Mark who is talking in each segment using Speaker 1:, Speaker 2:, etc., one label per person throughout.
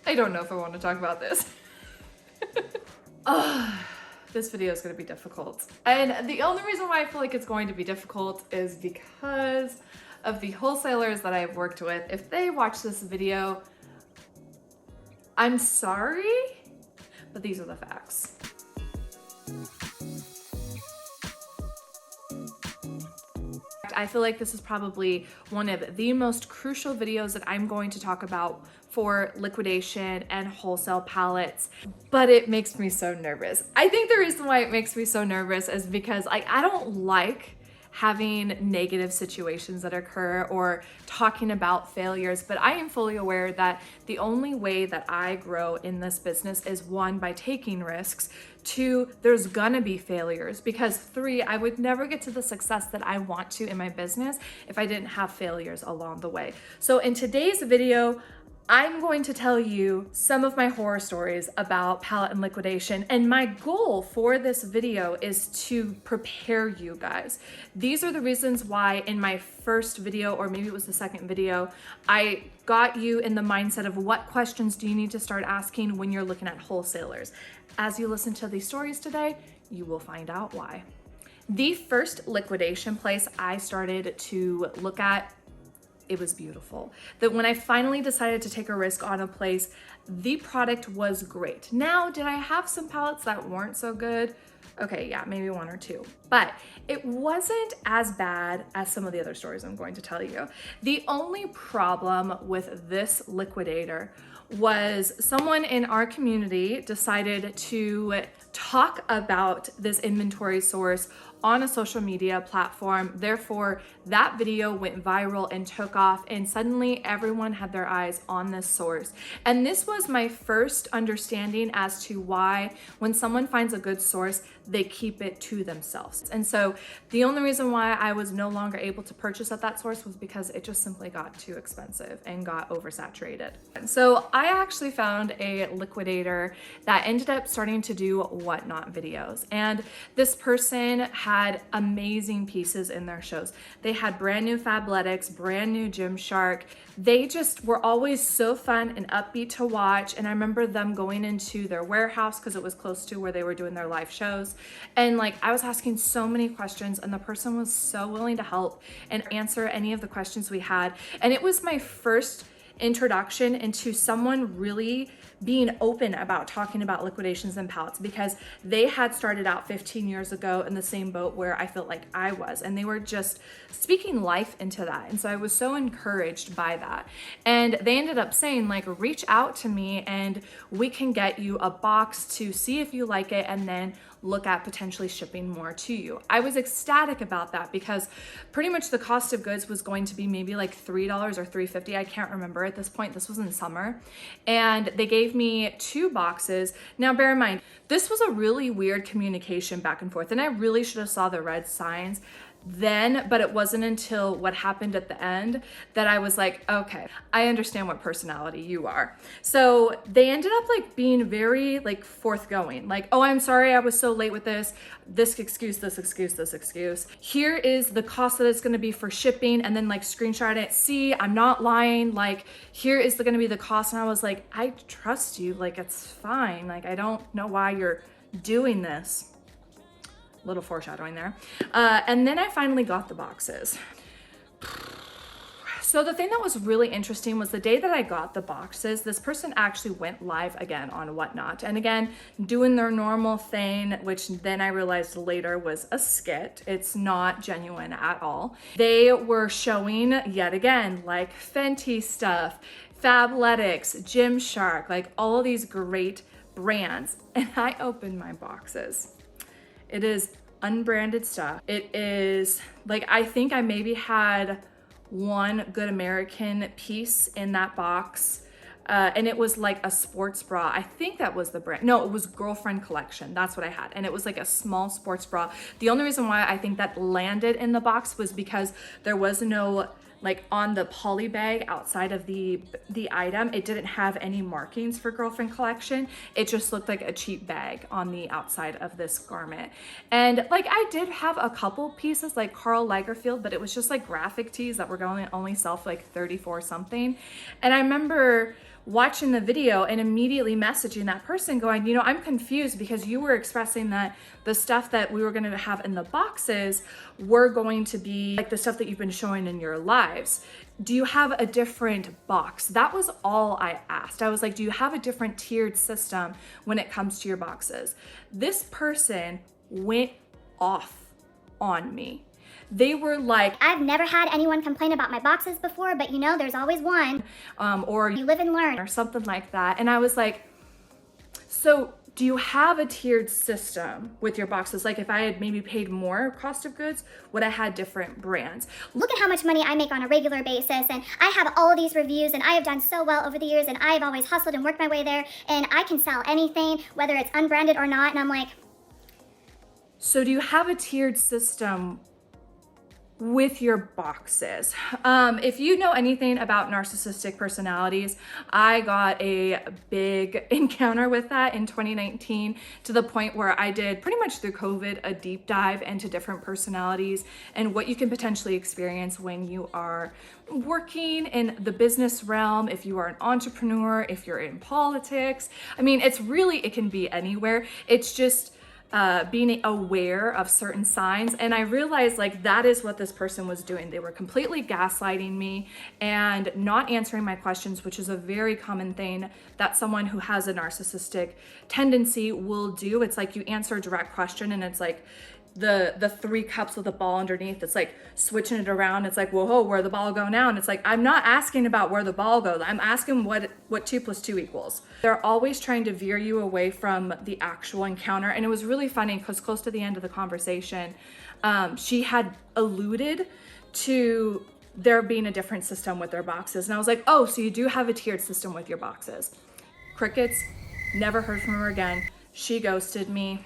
Speaker 1: I don't know if I want to talk about this. This video is going to be difficult. And the only reason why I feel like it's going to be difficult is because of the wholesalers that I've worked with. If they watch this video, I'm sorry, but these are the facts. I feel like this is probably one of the most crucial videos that I'm going to talk about for liquidation and wholesale pallets, but it makes me so nervous. I think the reason why it makes me so nervous is because I don't like having negative situations that occur or talking about failures, but I am fully aware that the only way that I grow in this business is one, by taking risks, two, there's gonna be failures, because three, I would never get to the success that I want to in my business if I didn't have failures along the way. So in today's video, I'm going to tell you some of my horror stories about pallet and liquidation, and my goal for this video is to prepare you guys. These are the reasons why in my first video, or maybe it was the second video, I got you in the mindset of what questions do you need to start asking when you're looking at wholesalers. As you listen to these stories today, you will find out why. The first liquidation place I started to look at, it was beautiful. That when I finally decided to take a risk on a place, the product was great. Now, did I have some pallets that weren't so good? Okay, yeah, maybe one or two, but it wasn't as bad as some of the other stories I'm going to tell you. The only problem with this liquidator was someone in our community decided to talk about this inventory source on a social media platform. Therefore, that video went viral and took off, and suddenly everyone had their eyes on this source. And this was my first understanding as to why when someone finds a good source, they keep it to themselves. And so the only reason why I was no longer able to purchase at that source was because it just simply got too expensive and got oversaturated. And so I actually found a liquidator that ended up starting to do whatnot videos. And this person had amazing pieces in their shows. They had brand new Fabletics, brand new Gymshark. They just were always so fun and upbeat to watch. And I remember them going into their warehouse because it was close to where they were doing their live shows. And like, I was asking so many questions, and the person was so willing to help and answer any of the questions we had. And it was my first introduction into someone really being open about talking about liquidations and pallets, because they had started out 15 years ago in the same boat where I felt like I was, and they were just speaking life into that. And so I was so encouraged by that. And they ended up saying, like, reach out to me and we can get you a box to see if you like it, and then look at potentially shipping more to you. I was ecstatic about that because pretty much the cost of goods was going to be maybe like $3 or $3.50. I can't remember at this point. This was in summer. And they gave me 2 boxes. Now, bear in mind, this was a really weird communication back and forth, and I really should have saw the red signs then, but it wasn't until what happened at the end that I was like, okay, I understand what personality you are. So they ended up like being very like forthgoing, like, oh, I'm sorry I was so late with this excuse, this excuse. Here is the cost that it's going to be for shipping, and then like screenshot it. See, I'm not lying. Like, here is going to be the cost. And I was like, I trust you. Like, it's fine. Like, I don't know why you're doing this. Little foreshadowing there. And then I finally got the boxes. So the thing that was really interesting was the day that I got the boxes, this person actually went live again on Whatnot. And again, doing their normal thing, which then I realized later was a skit. It's not genuine at all. They were showing yet again, like Fenty stuff, Fabletics, Gymshark, like all of these great brands. And I opened my boxes. It is unbranded stuff. It is like, I think I maybe had one Good American piece in that box. And it was like a sports bra. I think that was the brand. No, it was Girlfriend Collection. That's what I had. And it was like a small sports bra. The only reason why I think that landed in the box was because there was no, like on the poly bag outside of the item, it didn't have any markings for Girlfriend Collection. It just looked like a cheap bag on the outside of this garment. And like, I did have a couple pieces like Karl Lagerfeld, but it was just like graphic tees that were going to only sell for like 34 something. And I remember watching the video and immediately messaging that person going, you know, I'm confused because you were expressing that the stuff that we were going to have in the boxes were going to be like the stuff that you've been showing in your lives. Do you have a different box? That was all I asked. I was like, do you have a different tiered system when it comes to your boxes? This person went off on me. They were like,
Speaker 2: I've never had anyone complain about my boxes before, but you know, there's always one.
Speaker 1: Or
Speaker 2: you live and learn,
Speaker 1: or something like that. And I was like, so do you have a tiered system with your boxes? Like if I had maybe paid more cost of goods, would I had different brands?
Speaker 2: Look at how much money I make on a regular basis, and I have all of these reviews, and I have done so well over the years, and I've always hustled and worked my way there, and I can sell anything, whether it's unbranded or not. And I'm like,
Speaker 1: so do you have a tiered system with your boxes? If you know anything about narcissistic personalities, I got a big encounter with that in 2019 to the point where I did pretty much through COVID a deep dive into different personalities and what you can potentially experience when you are working in the business realm, if you are an entrepreneur, if you're in politics. I mean, it can be anywhere. It's just being aware of certain signs. And I realized like that is what this person was doing. They were completely gaslighting me and not answering my questions, which is a very common thing that someone who has a narcissistic tendency will do. It's like you answer a direct question and it's like the 3 cups with a ball underneath. It's like switching it around. It's like, whoa, where'd the ball go now? And it's like, I'm not asking about where the ball goes. I'm asking what 2 + 2 equals. They're always trying to veer you away from the actual encounter. And it was really funny because close to the end of the conversation, she had alluded to there being a different system with their boxes. And I was like, oh, so you do have a tiered system with your boxes. Crickets, never heard from her again. She ghosted me.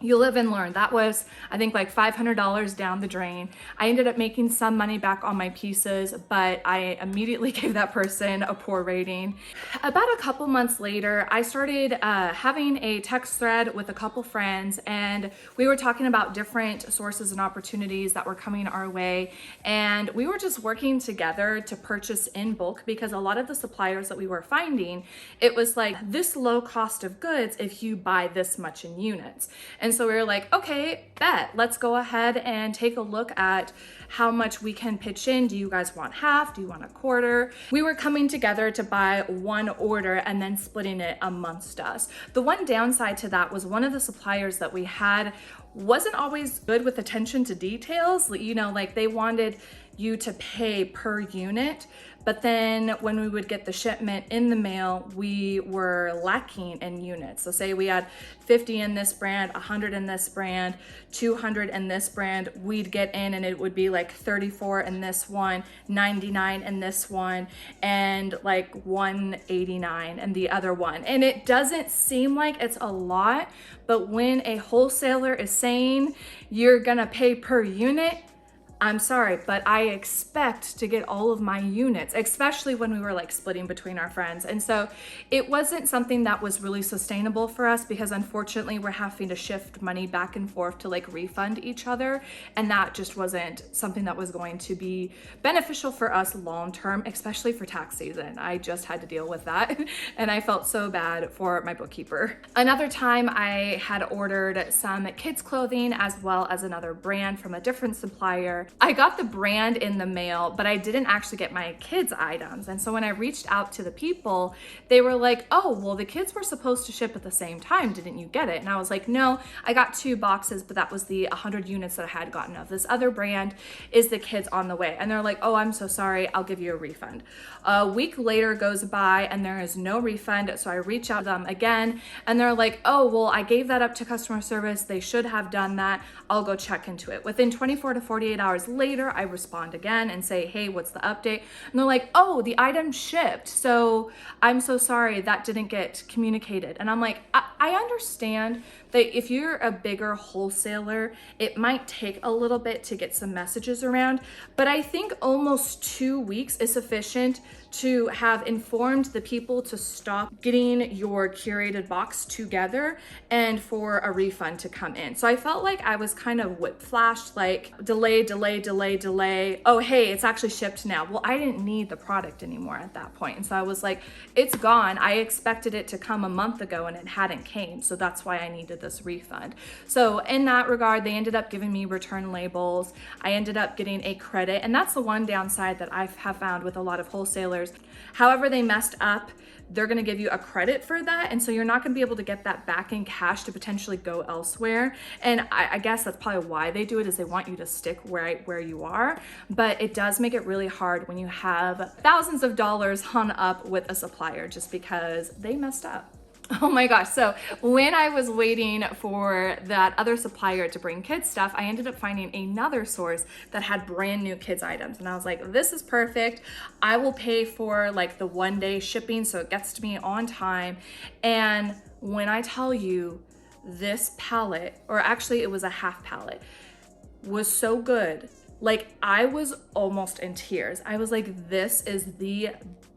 Speaker 1: You live and learn. That was, I think, like $500 down the drain. I ended up making some money back on my pieces, but I immediately gave that person a poor rating. About a couple months later, I started having a text thread with a couple friends, and we were talking about different sources and opportunities that were coming our way. And we were just working together to purchase in bulk because a lot of the suppliers that we were finding, it was like this low cost of goods if you buy this much in units. And so we were like, okay, bet, let's go ahead and take a look at how much we can pitch in. Do you guys want half? Do you want a quarter? We were coming together to buy one order and then splitting it amongst us. The one downside to that was one of the suppliers that we had wasn't always good with attention to details. You know, like they wanted you to pay per unit, but then when we would get the shipment in the mail, we were lacking in units. So say we had 50 in this brand, 100 in this brand, 200 in this brand, we'd get in and it would be like 34 in this one, 99 in this one, and like 189 in the other one. And it doesn't seem like it's a lot, but when a wholesaler is saying you're gonna pay per unit, I'm sorry, but I expect to get all of my units, especially when we were like splitting between our friends. And so it wasn't something that was really sustainable for us because unfortunately we're having to shift money back and forth to like refund each other. And that just wasn't something that was going to be beneficial for us long-term, especially for tax season. I just had to deal with that. And I felt so bad for my bookkeeper. Another time I had ordered some kids clothing as well as another brand from a different supplier. I got the brand in the mail, but I didn't actually get my kids' items. And so when I reached out to the people, they were like, oh, well, the kids were supposed to ship at the same time. Didn't you get it? And I was like, no, I got 2 boxes, but that was the 100 units that I had gotten of. This other brand is the kids on the way. And they're like, oh, I'm so sorry. I'll give you a refund. A week later goes by and there is no refund. So I reach out to them again and they're like, oh, well, I gave that up to customer service. They should have done that. I'll go check into it. Within 24 to 48 hours later, I respond again and say, hey, what's the update? And they're like, oh, the item shipped. So I'm so sorry that didn't get communicated. And I'm like, I understand that if you're a bigger wholesaler, it might take a little bit to get some messages around, but I think almost 2 weeks is sufficient to have informed the people to stop getting your curated box together and for a refund to come in. So I felt like I was kind of whiplashed, like delay, delay. Oh, hey, it's actually shipped now. Well, I didn't need the product anymore at that point. And so I was like, it's gone. I expected it to come a month ago and it hadn't came. So that's why I needed this refund. So in that regard, they ended up giving me return labels. I ended up getting a credit. And that's the one downside that I have found with a lot of wholesalers. However they messed up, they're gonna give you a credit for that. And so you're not gonna be able to get that back in cash to potentially go elsewhere. And I guess that's probably why they do it, is they want you to stick where you are. But it does make it really hard when you have thousands of dollars hung up with a supplier just because they messed up. Oh my gosh. So when I was waiting for that other supplier to bring kids stuff, I ended up finding another source that had brand new kids items. And I was like, this is perfect. I will pay for like the 1-day shipping so it gets to me on time. And when I tell you, this pallet, or actually it was a half pallet, was so good. Like, I was almost in tears. I was like, this is the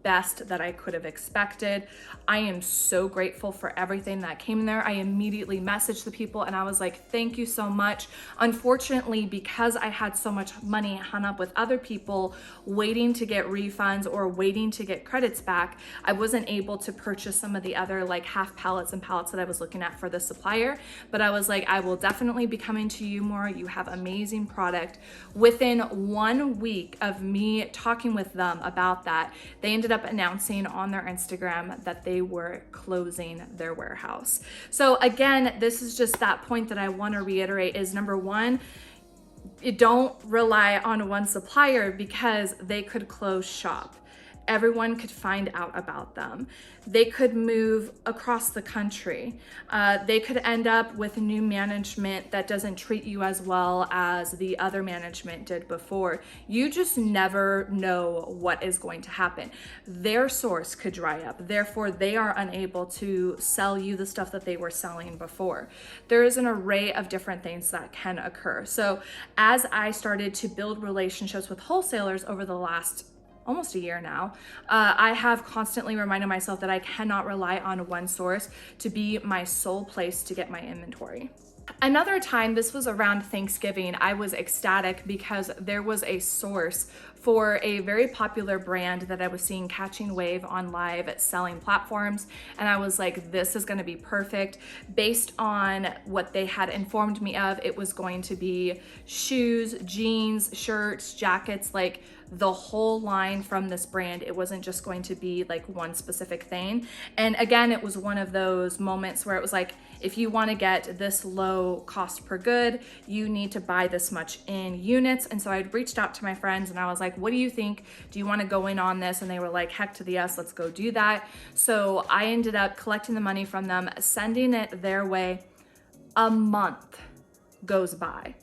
Speaker 1: best that I could have expected. I am so grateful for everything that came in there. I immediately messaged the people and I was like, thank you so much. Unfortunately, because I had so much money hung up with other people waiting to get refunds or waiting to get credits back, I wasn't able to purchase some of the other like half pallets and pallets that I was looking at for the supplier. But I was like, I will definitely be coming to you more. You have amazing product. Within 1 week of me talking with them about that, they ended up announcing on their Instagram that they were closing their warehouse. So again, this is just that point that I want to reiterate is, number one, you don't rely on one supplier because they could close shop. Everyone could find out about them. They could move across the country. They could end up with new management that doesn't treat you as well as the other management did before. You just never know what is going to happen. Their source could dry up. Therefore, they are unable to sell you the stuff that they were selling before. There is an array of different things that can occur. So as I started to build relationships with wholesalers over the last almost a year now, I have constantly reminded myself that I cannot rely on one source to be my sole place to get my inventory. Another time, this was around Thanksgiving, I was ecstatic because there was a source for a very popular brand that I was seeing catching wave on live selling platforms. And I was like, this is gonna be perfect. Based on what they had informed me of, it was going to be shoes, jeans, shirts, jackets, like the whole line from this brand. It wasn't just going to be like one specific thing. And again, it was one of those moments where it was like, if you want to get this low cost per good, you need to buy this much in units. And so I'd reached out to my friends and I was like, what do you think? Do you want to go in on this? And they were like, heck to the yes, let's go do that. So I ended up collecting the money from them, sending it their way. A month goes by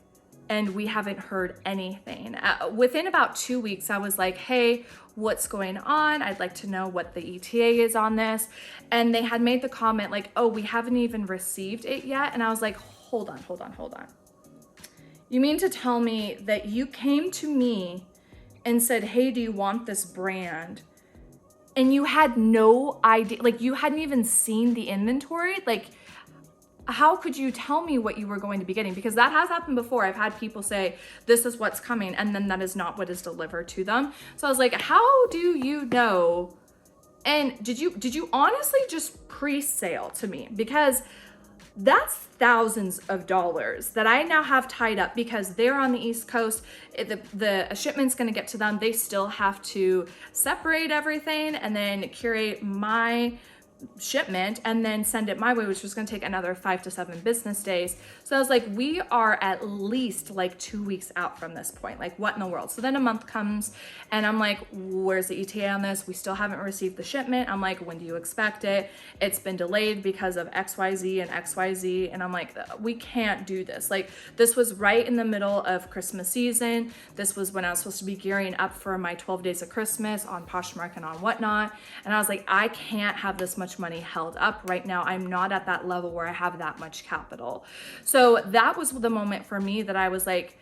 Speaker 1: and we haven't heard anything. Within about 2 weeks, I was like, hey, what's going on? I'd like to know what the ETA is on this. And they had made the comment like, oh, we haven't even received it yet. And I was like, hold on. You mean to tell me that you came to me and said, hey, do you want this brand? And you had no idea, like you hadn't even seen the inventory? Like, how could you tell me what you were going to be getting? Because that has happened before. I've had people say, this is what's coming, and then that is not what is delivered to them. So I was like, how do you know? And did you honestly just pre-sale to me? Because that's thousands of dollars that I now have tied up because they're on the East Coast. The shipment's gonna get to them. They still have to separate everything and then curate my shipment and then send it my way, which was going to take another 5 to 7 business days. So I was like, we are at least like 2 weeks out from this point. Like, what in the world? So then a month comes and I'm like, where's the ETA on this? We still haven't received the shipment. I'm like, when do you expect it? It's been delayed because of XYZ and XYZ. And I'm like, we can't do this. Like, this was right in the middle of Christmas season. This was when I was supposed to be gearing up for my 12 days of Christmas on POSHMARK and on whatnot. And I was like, I can't have this much money held up right now. I'm not at that level where I have that much capital. So that was the moment for me that I was like,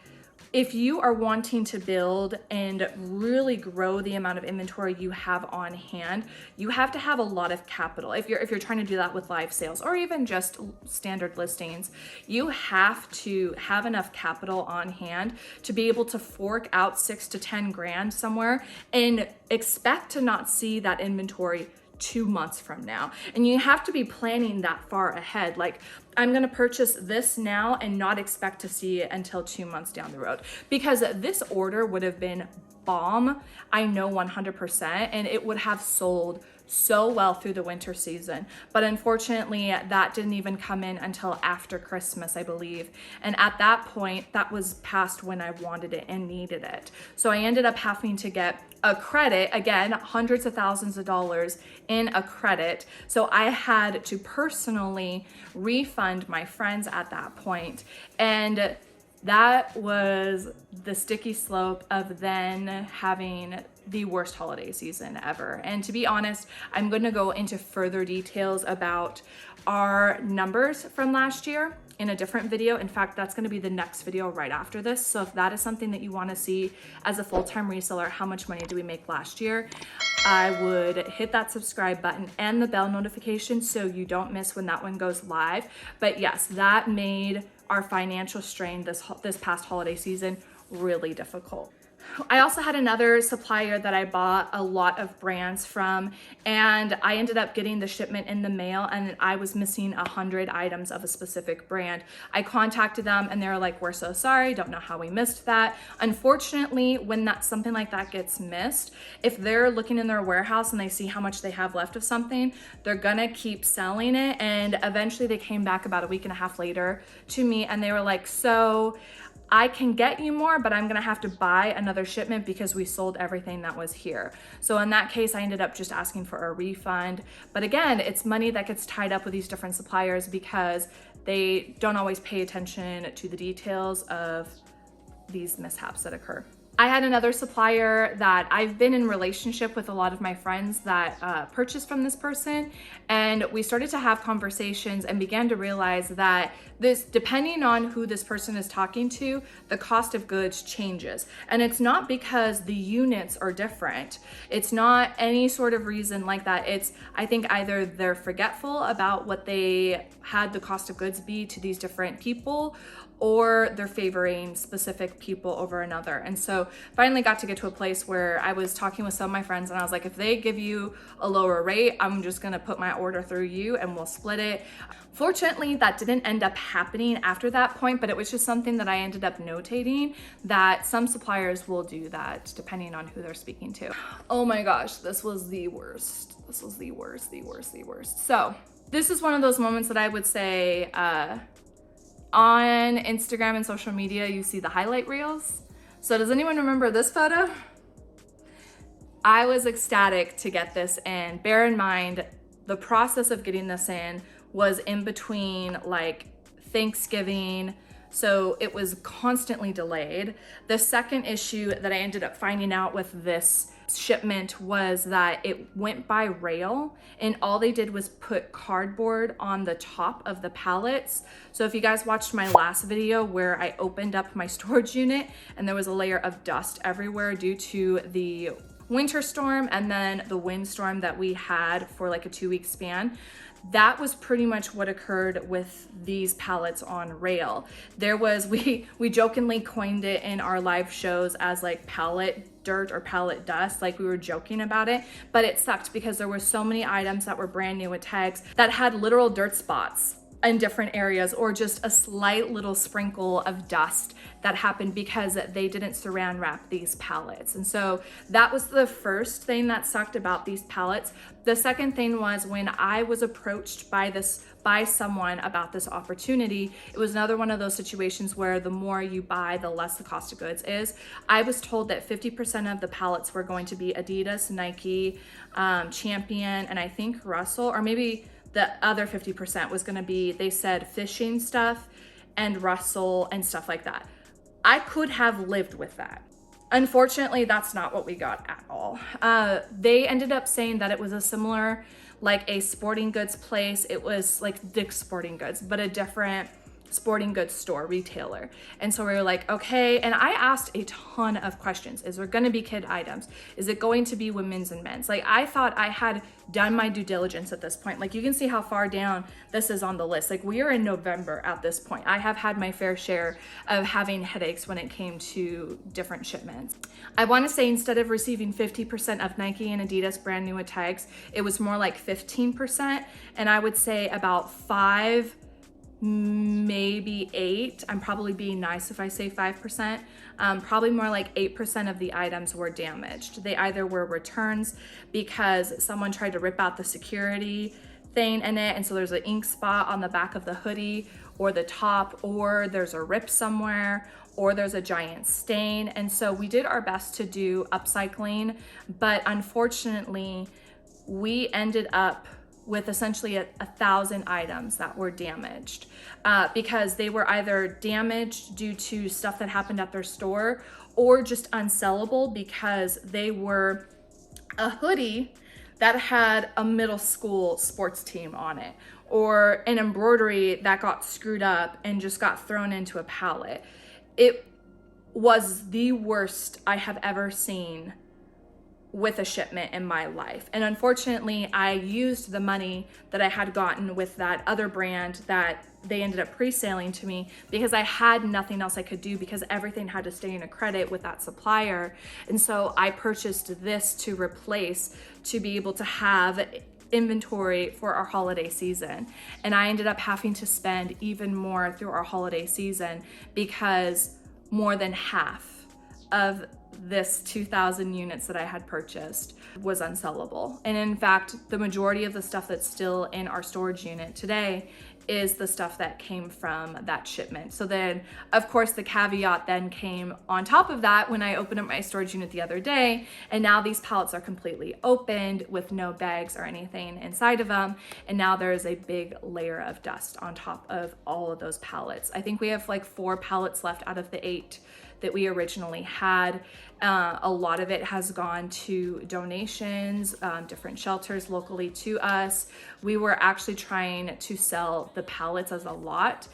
Speaker 1: If you are wanting to build and really grow the amount of inventory you have on hand, you have to have a lot of capital. If you're trying to do that with live sales or even just standard listings, you have to have enough capital on hand to be able to fork out 6 to 10 grand somewhere and expect to not see that inventory 2 months from now. And you have to be planning that far ahead. Like, I'm gonna purchase this now and not expect to see it until 2 months down the road, because this order would have been bomb, I know 100%, and it would have sold so well through the winter season. But unfortunately, that didn't even come in until after Christmas, I believe. And at that point, that was past when I wanted it and needed it. So I ended up having to get a credit, again, hundreds of thousands of dollars in a credit. So I had to personally refund my friends at that point. And that was the sticky slope of then having the worst holiday season ever. And to be honest, I'm going to go into further details about our numbers from last year in a different video. In fact, that's going to be the next video right after this. So if that is something that you want to see as a full-time reseller, how much money did we make last year, I would hit that subscribe button and the bell notification so you don't miss when that one goes live. But yes, that made our financial strain this past holiday season really difficult. I also had another supplier that I bought a lot of brands from, and I ended up getting the shipment in the mail and I was missing 100 items of a specific brand. I contacted them and they were like, we're so sorry, don't know how we missed that. Unfortunately, when something like that gets missed, if they're looking in their warehouse and they see how much they have left of something, they're gonna keep selling it. And eventually they came back about a week and a half later to me and they were like, so I can get you more, but I'm gonna have to buy another shipment because we sold everything that was here. So in that case, I ended up just asking for a refund. But again, it's money that gets tied up with these different suppliers because they don't always pay attention to the details of these mishaps that occur. I had another supplier that I've been in relationship with a lot of my friends that purchased from this person, and we started to have conversations and began to realize that depending on who this person is talking to, the cost of goods changes. And it's not because the units are different. It's not any sort of reason like that. It's, I think, either they're forgetful about what they had the cost of goods be to these different people, or they're favoring specific people over another. And so finally got to get to a place where I was talking with some of my friends and I was like, if they give you a lower rate, I'm just gonna put my order through you and we'll split it. Fortunately, that didn't end up happening after that point, but it was just something that I ended up notating that some suppliers will do that depending on who they're speaking to. Oh my gosh, this was the worst. This was the worst. So this is one of those moments that I would say, on Instagram and social media, you see the highlight reels. So does anyone remember this photo? I was ecstatic to get this in. Bear in mind, the process of getting this in was in between like Thanksgiving, so it was constantly delayed. The second issue that I ended up finding out with this shipment was that it went by rail and all they did was put cardboard on the top of the pallets. So if you guys watched my last video where I opened up my storage unit and there was a layer of dust everywhere due to the winter storm and then the windstorm that we had for like a 2-week span, that was pretty much what occurred with these pallets on rail. There was, we jokingly coined it in our live shows as like pallet dirt or pallet dust, like we were joking about it, but it sucked because there were so many items that were brand new with tags that had literal dirt spots in different areas, or just a slight little sprinkle of dust that happened because they didn't saran wrap these pallets. And so that was the first thing that sucked about these pallets. The second thing was when I was approached by someone about this opportunity, it was another one of those situations where the more you buy, the less the cost of goods is. I was told that 50% of the pallets were going to be Adidas, Nike, Champion, and I think Russell, or maybe the other 50% was gonna be, they said, fishing stuff and Russell and stuff like that. I could have lived with that. Unfortunately, that's not what we got at all. They ended up saying that it was a similar, like a sporting goods place. It was like Dick's Sporting Goods, but a different sporting goods store retailer. And so we were like, okay. And I asked a ton of questions. Is there going to be kid items? Is it going to be women's and men's? Like, I thought I had done my due diligence at this point. Like, you can see how far down this is on the list. Like, we are in November at this point. I have had my fair share of having headaches when it came to different shipments. I want to say instead of receiving 50% of Nike and Adidas brand new tags, it was more like 15%. And I would say about 5, maybe 8. I'm probably being nice if I say 5%. Probably more like 8% of the items were damaged. They either were returns because someone tried to rip out the security thing in it, and so there's an ink spot on the back of the hoodie or the top, or there's a rip somewhere, or there's a giant stain. And so we did our best to do upcycling, but unfortunately we ended up with essentially 1,000 items that were damaged because they were either damaged due to stuff that happened at their store or just unsellable because they were a hoodie that had a middle school sports team on it, or an embroidery that got screwed up and just got thrown into a pallet. It was the worst I have ever seen with a shipment in my life. And unfortunately, I used the money that I had gotten with that other brand that they ended up pre-selling to me because I had nothing else I could do because everything had to stay in a credit with that supplier. And so I purchased this to replace, to be able to have inventory for our holiday season. And I ended up having to spend even more through our holiday season because more than half of this 2,000 units that I had purchased was unsellable. And in fact, the majority of the stuff that's still in our storage unit today is the stuff that came from that shipment. So then, of course, the caveat then came on top of that when I opened up my storage unit the other day, and now these pallets are completely opened with no bags or anything inside of them. And now there's a big layer of dust on top of all of those pallets. I think we have like 4 pallets left out of the 8 that we originally had. A lot of it has gone to donations, different shelters locally to us. We were actually trying to sell the pallets as a lot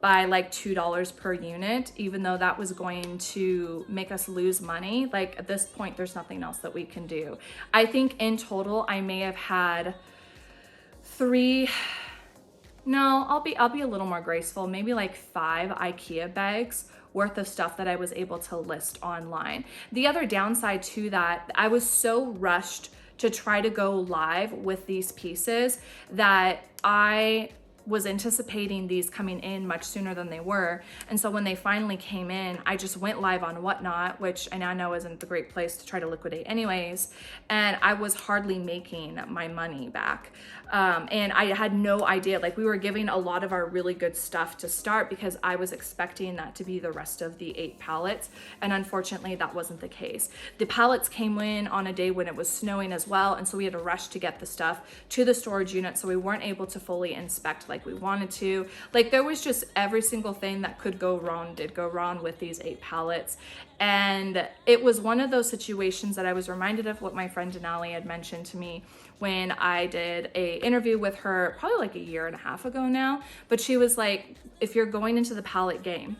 Speaker 1: by like $2 per unit, even though that was going to make us lose money. Like, at this point, there's nothing else that we can do. I think in total, I may have had 3, no, I'll be a little more graceful, maybe like 5 IKEA bags worth of stuff that I was able to list online. The other downside to that, I was so rushed to try to go live with these pieces that I was anticipating these coming in much sooner than they were. And so when they finally came in, I just went live on Whatnot, which I now know isn't the great place to try to liquidate anyways. And I was hardly making my money back. And I had no idea, like, we were giving a lot of our really good stuff to start because I was expecting that to be the rest of the 8 pallets. And unfortunately, that wasn't the case. The pallets came in on a day when it was snowing as well. And so we had to rush to get the stuff to the storage unit. So we weren't able to fully inspect like we wanted to. Like, there was just every single thing that could go wrong did go wrong with these 8 pallets. And it was one of those situations that I was reminded of what my friend Denali had mentioned to me when I did a interview with her probably like a year and a half ago now. But she was like, if you're going into the pallet game,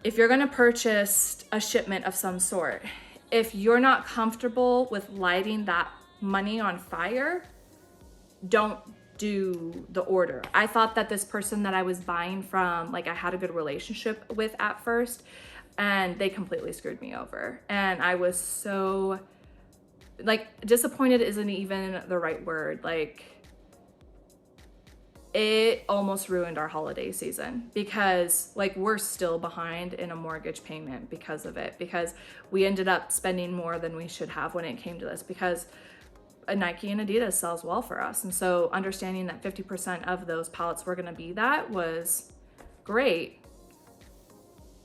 Speaker 1: if you're gonna purchase a shipment of some sort, if you're not comfortable with lighting that money on fire, don't do the order. I thought that this person that I was buying from, like, I had a good relationship with at first, and they completely screwed me over. And I was so, like, disappointed isn't even the right word. Like, it almost ruined our holiday season because, like, we're still behind in a mortgage payment because of it, because we ended up spending more than we should have when it came to this, because a Nike and Adidas sells well for us. And so understanding that 50% of those pallets were gonna be that was great,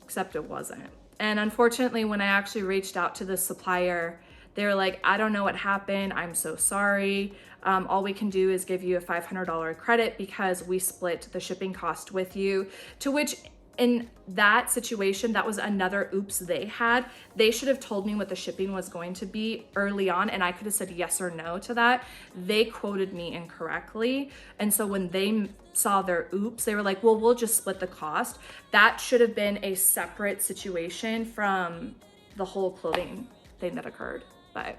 Speaker 1: except it wasn't. And unfortunately, when I actually reached out to the supplier, they were like, I don't know what happened, I'm so sorry. All we can do is give you a $500 credit because we split the shipping cost with you. To which, in that situation, that was another oops they had. They should have told me what the shipping was going to be early on, and I could have said yes or no to that. They quoted me incorrectly. And so when they saw their oops, they were like, well, we'll just split the cost. That should have been a separate situation from the whole clothing thing that occurred. But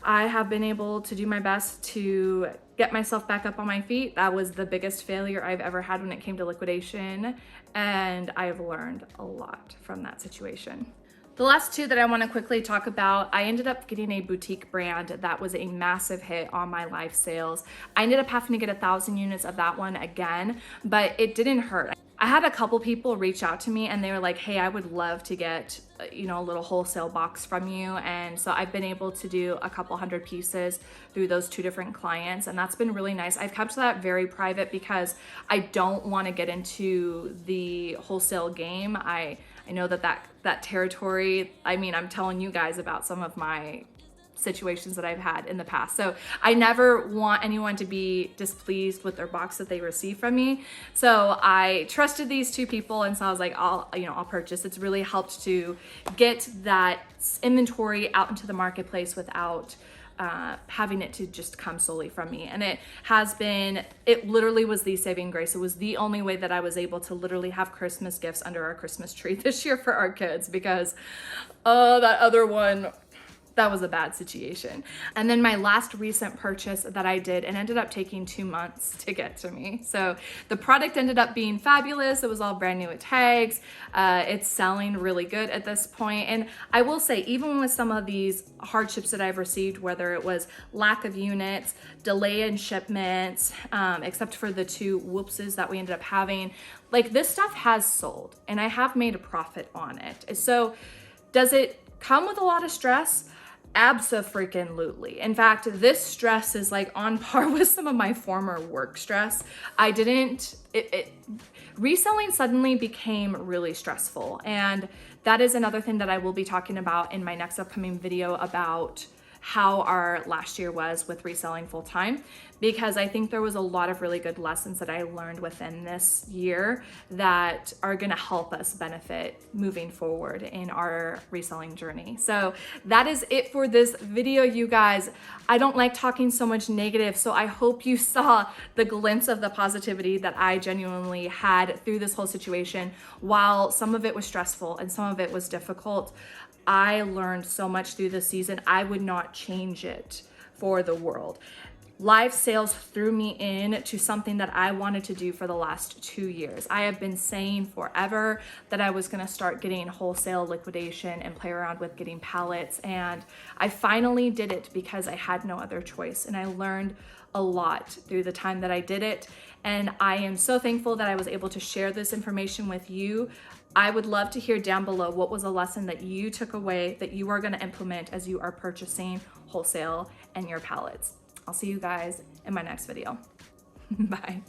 Speaker 1: I have been able to do my best to get myself back up on my feet. That was the biggest failure I've ever had when it came to liquidation, and I've learned a lot from that situation. The last two that I want to quickly talk about, I ended up getting a boutique brand that was a massive hit on my live sales. I ended up having to get 1,000 units of that one again, but it didn't hurt. I had a couple people reach out to me and they were like, hey, I would love to get, you know, a little wholesale box from you. And so I've been able to do a couple hundred pieces through those two different clients. And that's been really nice. I've kept that very private because I don't want to get into the wholesale game. I know that territory, I mean, I'm telling you guys about some of my situations that I've had in the past. So I never want anyone to be displeased with their box that they receive from me. So I trusted these two people, and so I was like, I'll purchase. It's really helped to get that inventory out into the marketplace without having it to just come solely from me. And it literally was the saving grace. It was the only way that I was able to literally have Christmas gifts under our Christmas tree this year for our kids, because that other one, that was a bad situation. And then my last recent purchase that I did, and ended up taking 2 months to get to me. So the product ended up being fabulous. It was all brand new with tags. It's selling really good at this point. And I will say, even with some of these hardships that I've received, whether it was lack of units, delay in shipments, except for the 2 whoopses that we ended up having, like, this stuff has sold and I have made a profit on it. So does it come with a lot of stress? Abso-freaking-lutely. In fact, this stress is like on par with some of my former work stress. Reselling suddenly became really stressful. And that is another thing that I will be talking about in my next upcoming video about how our last year was with reselling full time, because I think there was a lot of really good lessons that I learned within this year that are gonna help us benefit moving forward in our reselling journey. So that is it for this video, you guys. I don't like talking so much negative, so I hope you saw the glimpse of the positivity that I genuinely had through this whole situation. While some of it was stressful and some of it was difficult, I learned so much through this season. I would not change it for the world. Live sales threw me in to something that I wanted to do for the last 2 years. I have been saying forever that I was gonna start getting wholesale liquidation and play around with getting pallets, and I finally did it because I had no other choice, and I learned a lot through the time that I did it, and I am so thankful that I was able to share this information with you. I would love to hear down below what was a lesson that you took away that you are going to implement as you are purchasing wholesale and your pallets. I'll see you guys in my next video. Bye.